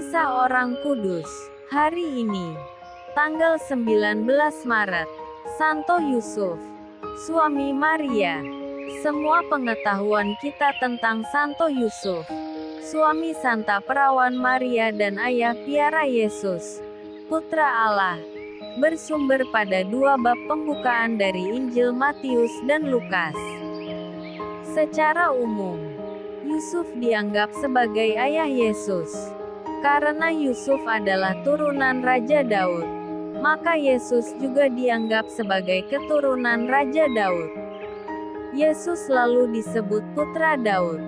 Kisah Orang Kudus. Hari ini, tanggal 19 Maret, Santo Yusuf, suami Maria. Semua pengetahuan kita tentang Santo Yusuf, suami Santa Perawan Maria dan ayah piara Yesus, Putra Allah, bersumber pada dua bab pembukaan dari Injil Matius dan Lukas. Secara umum, Yusuf dianggap sebagai ayah Yesus. Karena Yusuf adalah turunan Raja Daud, maka Yesus juga dianggap sebagai keturunan Raja Daud. Yesus selalu disebut Putra Daud.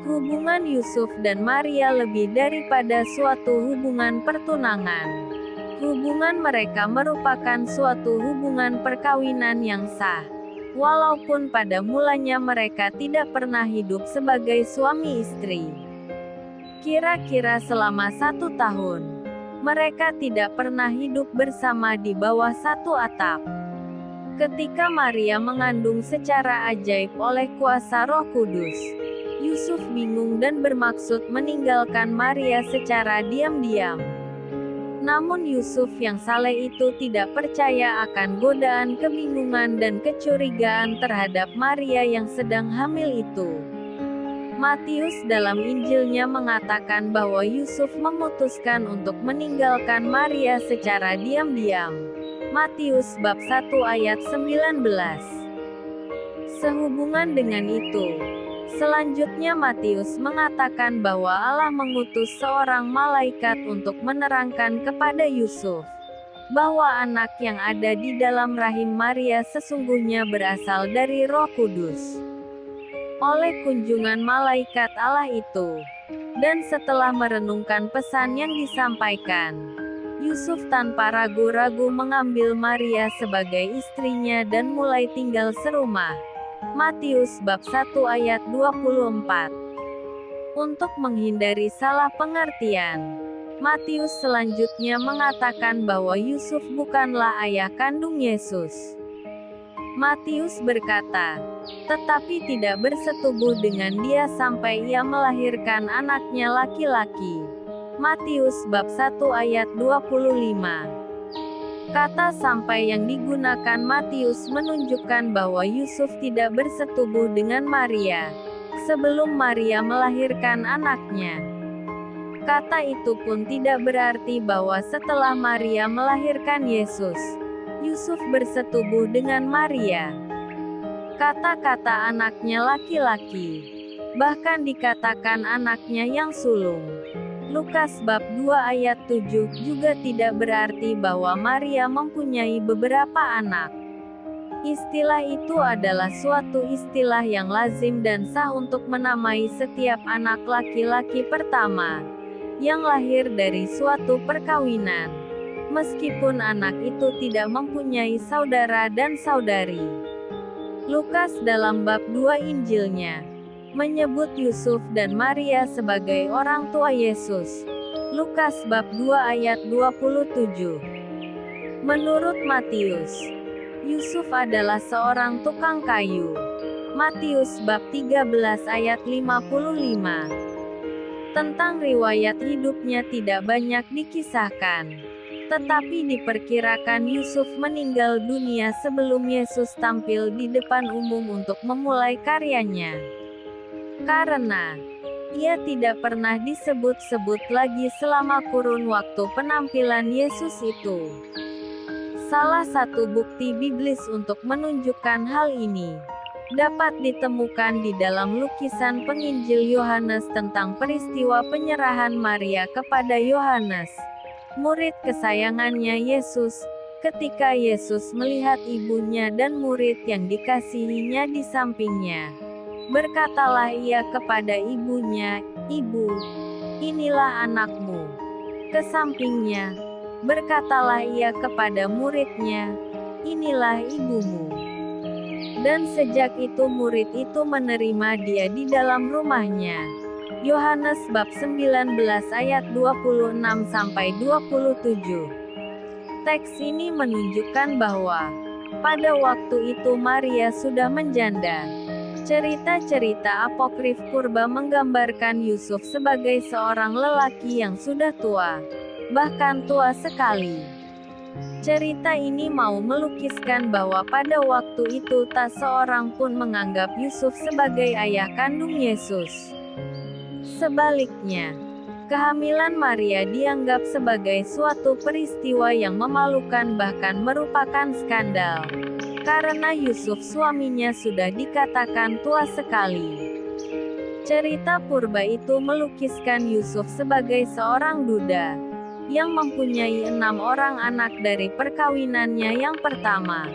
Hubungan Yusuf dan Maria lebih daripada suatu hubungan pertunangan. Hubungan mereka merupakan suatu hubungan perkawinan yang sah. Walaupun pada mulanya mereka tidak pernah hidup sebagai suami istri. Kira-kira selama 1 tahun, mereka tidak pernah hidup bersama di bawah satu atap. Ketika Maria mengandung secara ajaib oleh kuasa Roh Kudus, Yusuf bingung dan bermaksud meninggalkan Maria secara diam-diam. Namun Yusuf yang saleh itu tidak percaya akan godaan kebingungan dan kecurigaan terhadap Maria yang sedang hamil itu. Matius dalam Injilnya mengatakan bahwa Yusuf memutuskan untuk meninggalkan Maria secara diam-diam. Matius bab 1 ayat 19. Sehubungan dengan itu, selanjutnya Matius mengatakan bahwa Allah mengutus seorang malaikat untuk menerangkan kepada Yusuf bahwa anak yang ada di dalam rahim Maria sesungguhnya berasal dari Roh Kudus. Oleh kunjungan malaikat Allah itu, dan setelah merenungkan pesan yang disampaikan, Yusuf tanpa ragu-ragu mengambil Maria sebagai istrinya dan mulai tinggal serumah. Matius bab 1 ayat 24. Untuk menghindari salah pengertian, Matius selanjutnya mengatakan bahwa Yusuf bukanlah ayah kandung Yesus. Matius berkata, tetapi tidak bersetubuh dengan dia sampai ia melahirkan anaknya laki-laki. Matius bab 1 ayat 25. Kata sampai yang digunakan Matius menunjukkan bahwa Yusuf tidak bersetubuh dengan Maria sebelum Maria melahirkan anaknya. Kata itu pun tidak berarti bahwa setelah Maria melahirkan Yesus, Yusuf bersetubuh dengan Maria. Kata-kata anaknya laki-laki, bahkan dikatakan anaknya yang sulung. Lukas bab 2 ayat 7 juga tidak berarti bahwa Maria mempunyai beberapa anak. Istilah itu adalah suatu istilah yang lazim dan sah untuk menamai setiap anak laki-laki pertama yang lahir dari suatu perkawinan, meskipun anak itu tidak mempunyai saudara dan saudari. Lukas dalam bab 2 Injilnya menyebut Yusuf dan Maria sebagai orang tua Yesus. Lukas bab 2 ayat 27. Menurut Matius, Yusuf adalah seorang tukang kayu. Matius bab 13 ayat 55. Tentang riwayat hidupnya tidak banyak dikisahkan. Tetapi diperkirakan Yusuf meninggal dunia sebelum Yesus tampil di depan umum untuk memulai karyanya. Karena ia tidak pernah disebut-sebut lagi selama kurun waktu penampilan Yesus itu. Salah satu bukti biblis untuk menunjukkan hal ini dapat ditemukan di dalam lukisan penginjil Yohanes tentang peristiwa penyerahan Maria kepada Yohanes, murid kesayangannya Yesus, ketika Yesus melihat ibunya dan murid yang dikasihinya di sampingnya. Berkatalah ia kepada ibunya, "Ibu, inilah anakmu." Ke sampingnya, berkatalah ia kepada muridnya, "Inilah ibumu." Dan sejak itu murid itu menerima dia di dalam rumahnya. Yohanes bab 19 ayat 26-27. Teks ini menunjukkan bahwa pada waktu itu Maria sudah menjanda. Cerita-cerita apokrif purba menggambarkan Yusuf sebagai seorang lelaki yang sudah tua, bahkan tua sekali. Cerita ini mau melukiskan bahwa pada waktu itu tak seorang pun menganggap Yusuf sebagai ayah kandung Yesus. Sebaliknya, kehamilan Maria dianggap sebagai suatu peristiwa yang memalukan, bahkan merupakan skandal, karena Yusuf suaminya sudah dikatakan tua sekali. Cerita purba itu melukiskan Yusuf sebagai seorang duda, yang mempunyai 6 orang anak dari perkawinannya yang pertama.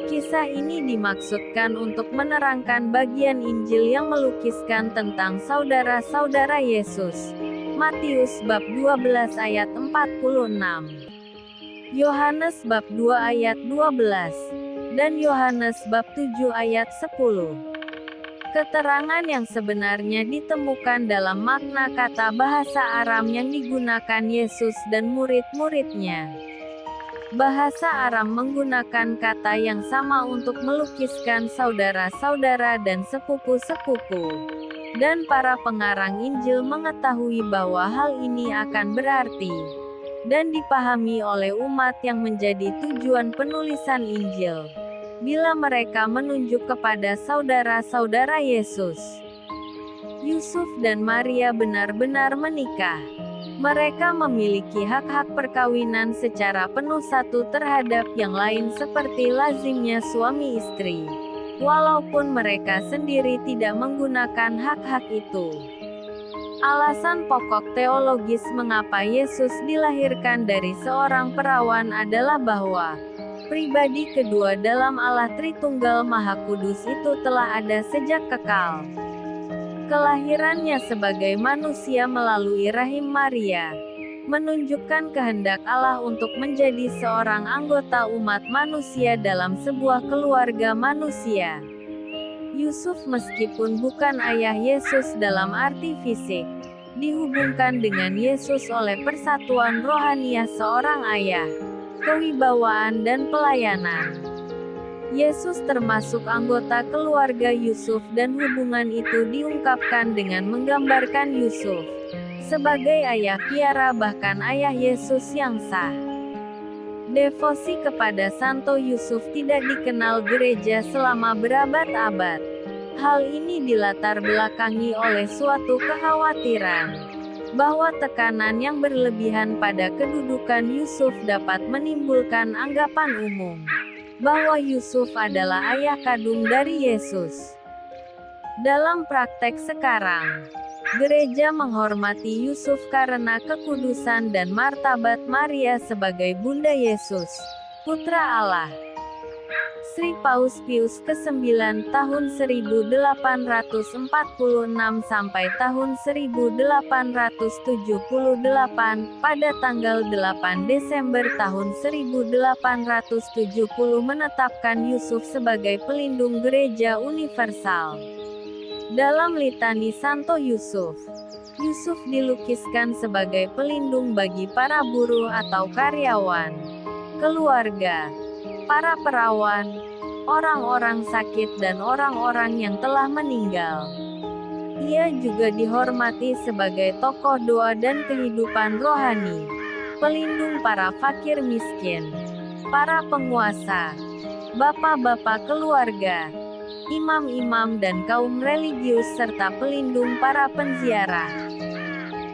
Kisah ini dimaksudkan untuk menerangkan bagian Injil yang melukiskan tentang saudara-saudara Yesus. Matius bab 12 ayat 46. Yohanes bab 2 ayat 12. Dan Yohanes bab 7 ayat 10. Keterangan yang sebenarnya ditemukan dalam makna kata bahasa Aram yang digunakan Yesus dan murid-muridnya. Bahasa Aram menggunakan kata yang sama untuk melukiskan saudara-saudara dan sepupu-sepupu. Dan para pengarang Injil mengetahui bahwa hal ini akan berarti dan dipahami oleh umat yang menjadi tujuan penulisan Injil, bila mereka menunjuk kepada saudara-saudara Yesus. Yusuf dan Maria benar-benar menikah. Mereka memiliki hak-hak perkawinan secara penuh satu terhadap yang lain seperti lazimnya suami istri, walaupun mereka sendiri tidak menggunakan hak-hak itu. Alasan pokok teologis mengapa Yesus dilahirkan dari seorang perawan adalah bahwa pribadi kedua dalam Allah Tritunggal Maha Kudus itu telah ada sejak kekal. Kelahirannya sebagai manusia melalui rahim Maria menunjukkan kehendak Allah untuk menjadi seorang anggota umat manusia dalam sebuah keluarga manusia. Yusuf, meskipun bukan ayah Yesus dalam arti fisik, dihubungkan dengan Yesus oleh persatuan rohaniah seorang ayah, kewibawaan dan pelayanan. Yesus termasuk anggota keluarga Yusuf dan hubungan itu diungkapkan dengan menggambarkan Yusuf sebagai ayah piara, bahkan ayah Yesus yang sah. Devosi kepada Santo Yusuf tidak dikenal gereja selama berabad-abad. Hal ini dilatar belakangi oleh suatu kekhawatiran bahwa tekanan yang berlebihan pada kedudukan Yusuf dapat menimbulkan anggapan umum bahwa Yusuf adalah ayah kandung dari Yesus. Dalam praktek sekarang, gereja menghormati Yusuf karena kekudusan dan martabat Maria sebagai Bunda Yesus, Putra Allah. Sri Paus Pius ke-9 tahun 1846 sampai tahun 1878, pada tanggal 8 Desember tahun 1870 menetapkan Yusuf sebagai pelindung gereja universal. Dalam litani Santo Yusuf, Yusuf dilukiskan sebagai pelindung bagi para buruh atau karyawan, keluarga, para perawan, orang-orang sakit dan orang-orang yang telah meninggal. Ia juga dihormati sebagai tokoh doa dan kehidupan rohani, pelindung para fakir miskin, para penguasa, bapak-bapak keluarga, imam-imam dan kaum religius serta pelindung para penziarah.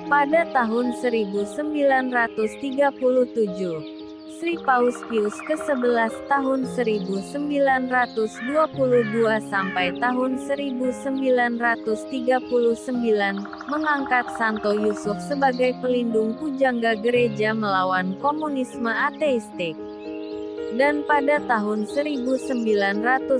Pada tahun 1937, Sri Paus Pius ke-11 tahun 1922 sampai tahun 1939 mengangkat Santo Yusuf sebagai pelindung pujangga gereja melawan komunisme ateistik. Dan pada tahun 1961,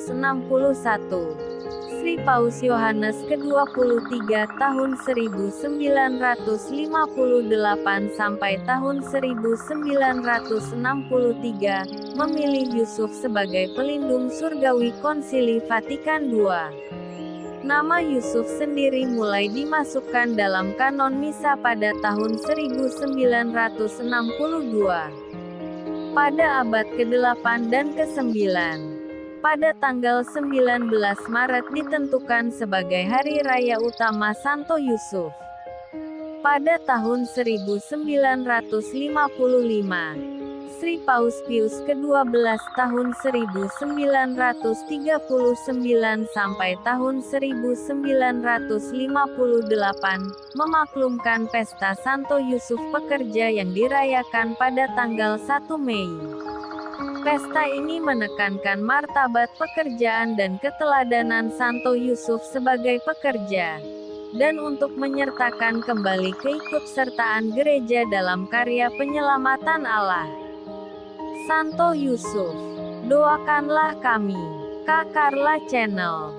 Sri Paus Yohanes ke-23 tahun 1958 sampai tahun 1963 memilih Yusuf sebagai pelindung surgawi Konsili Vatikan II. Nama Yusuf sendiri mulai dimasukkan dalam kanon misa pada tahun 1962. Pada abad ke-8 dan ke-9, Pada tanggal 19 Maret ditentukan sebagai Hari Raya Utama Santo Yusuf. Pada tahun 1955, Sri Paus Pius ke-12 tahun 1939 sampai tahun 1958, memaklumkan Pesta Santo Yusuf Pekerja yang dirayakan pada tanggal 1 Mei. Pesta ini menekankan martabat pekerjaan dan keteladanan Santo Yusuf sebagai pekerja, dan untuk menyertakan kembali keikutsertaan gereja dalam karya penyelamatan Allah. Santo Yusuf, doakanlah kami. Kak Carla Channel.